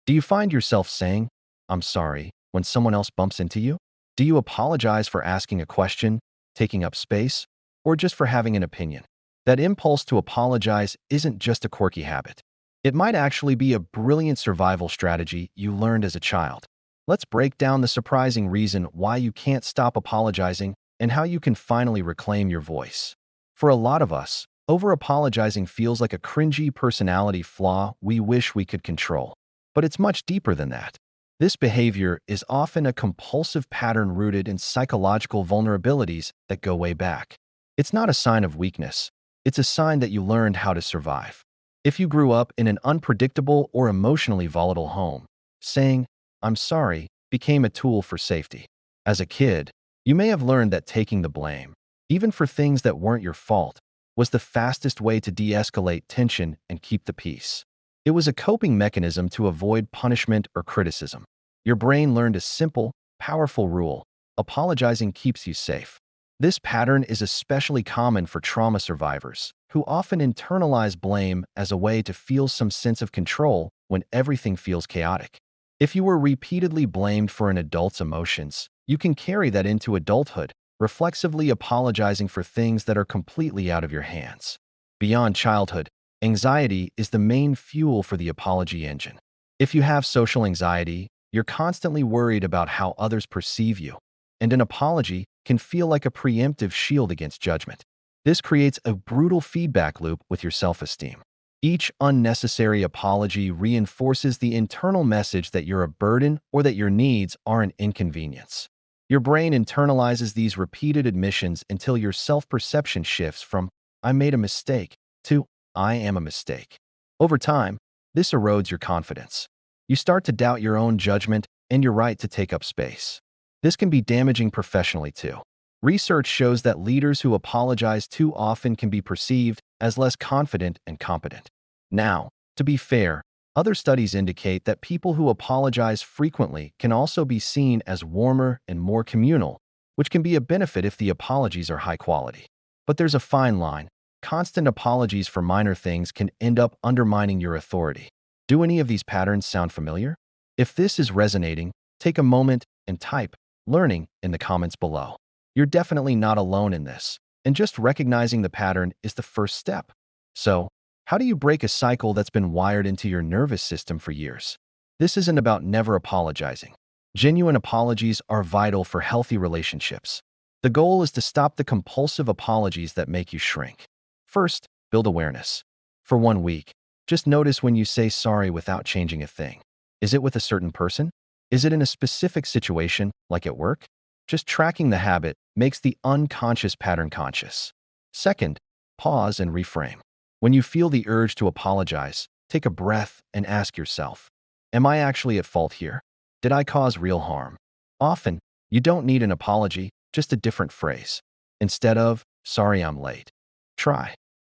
Do you find yourself saying, "I'm sorry," when someone else bumps into you? Do you apologize for asking a question, taking up space, or just for having an opinion? That impulse to apologize isn't just a quirky habit. It might actually be a brilliant survival strategy you learned as a child. Let's break down the surprising reason why you can't stop apologizing and how you can finally reclaim your voice. For a lot of us, over-apologizing feels like a cringy personality flaw we wish we could control. But it's much deeper than that. This behavior is often a compulsive pattern rooted in psychological vulnerabilities that go way back. It's not a sign of weakness. It's a sign that you learned how to survive. If you grew up in an unpredictable or emotionally volatile home, saying, "I'm sorry," became a tool for safety. As a kid, you may have learned that taking the blame, even for things that weren't your fault, was the fastest way to de-escalate tension and keep the peace. It was a coping mechanism to avoid punishment or criticism. Your brain learned a simple, powerful rule: apologizing keeps you safe. This pattern is especially common for trauma survivors, who often internalize blame as a way to feel some sense of control when everything feels chaotic. If you were repeatedly blamed for an adult's emotions, you can carry that into adulthood, reflexively apologizing for things that are completely out of your hands. Beyond childhood, anxiety is the main fuel for the apology engine. If you have social anxiety, you're constantly worried about how others perceive you, and an apology can feel like a preemptive shield against judgment. This creates a brutal feedback loop with your self-esteem. Each unnecessary apology reinforces the internal message that you're a burden or that your needs are an inconvenience. Your brain internalizes these repeated admissions until your self-perception shifts from "I made a mistake" to "I am a mistake." Over time, this erodes your confidence. You start to doubt your own judgment and your right to take up space. This can be damaging professionally too. Research shows that leaders who apologize too often can be perceived as less confident and competent. Now, to be fair, other studies indicate that people who apologize frequently can also be seen as warmer and more communal, which can be a benefit if the apologies are high quality. But there's a fine line. Constant apologies for minor things can end up undermining your authority. Do any of these patterns sound familiar? If this is resonating, take a moment and type "learning" in the comments below. You're definitely not alone in this, and just recognizing the pattern is the first step. So, how do you break a cycle that's been wired into your nervous system for years? This isn't about never apologizing. Genuine apologies are vital for healthy relationships. The goal is to stop the compulsive apologies that make you shrink. First, build awareness. For 1 week, just notice when you say sorry without changing a thing. Is it with a certain person? Is it in a specific situation, like at work? Just tracking the habit makes the unconscious pattern conscious. Second, pause and reframe. When you feel the urge to apologize, take a breath and ask yourself, am I actually at fault here? Did I cause real harm? Often, you don't need an apology, just a different phrase. Instead of, "Sorry I'm late," try,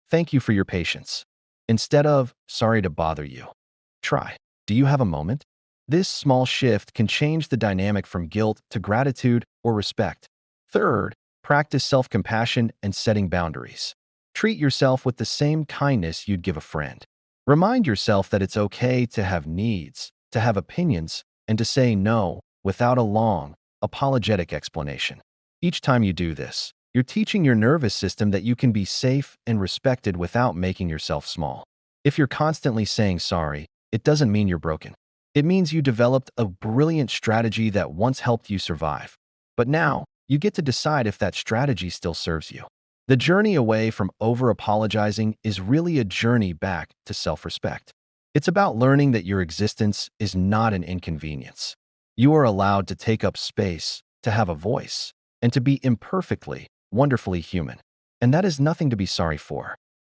"Thank you for your patience." Instead of, "Sorry to bother you," try, "Do you have a moment?" This small shift can change the dynamic from guilt to gratitude or respect. Third, practice self-compassion and setting boundaries. Treat yourself with the same kindness you'd give a friend. Remind yourself that it's okay to have needs, to have opinions, and to say no without a long, apologetic explanation. Each time you do this, you're teaching your nervous system that you can be safe and respected without making yourself small. If you're constantly saying sorry, it doesn't mean you're broken. It means you developed a brilliant strategy that once helped you survive. But now, you get to decide if that strategy still serves you. The journey away from over-apologizing is really a journey back to self-respect. It's about learning that your existence is not an inconvenience. You are allowed to take up space, to have a voice, and to be imperfectly, wonderfully human. And that is nothing to be sorry for.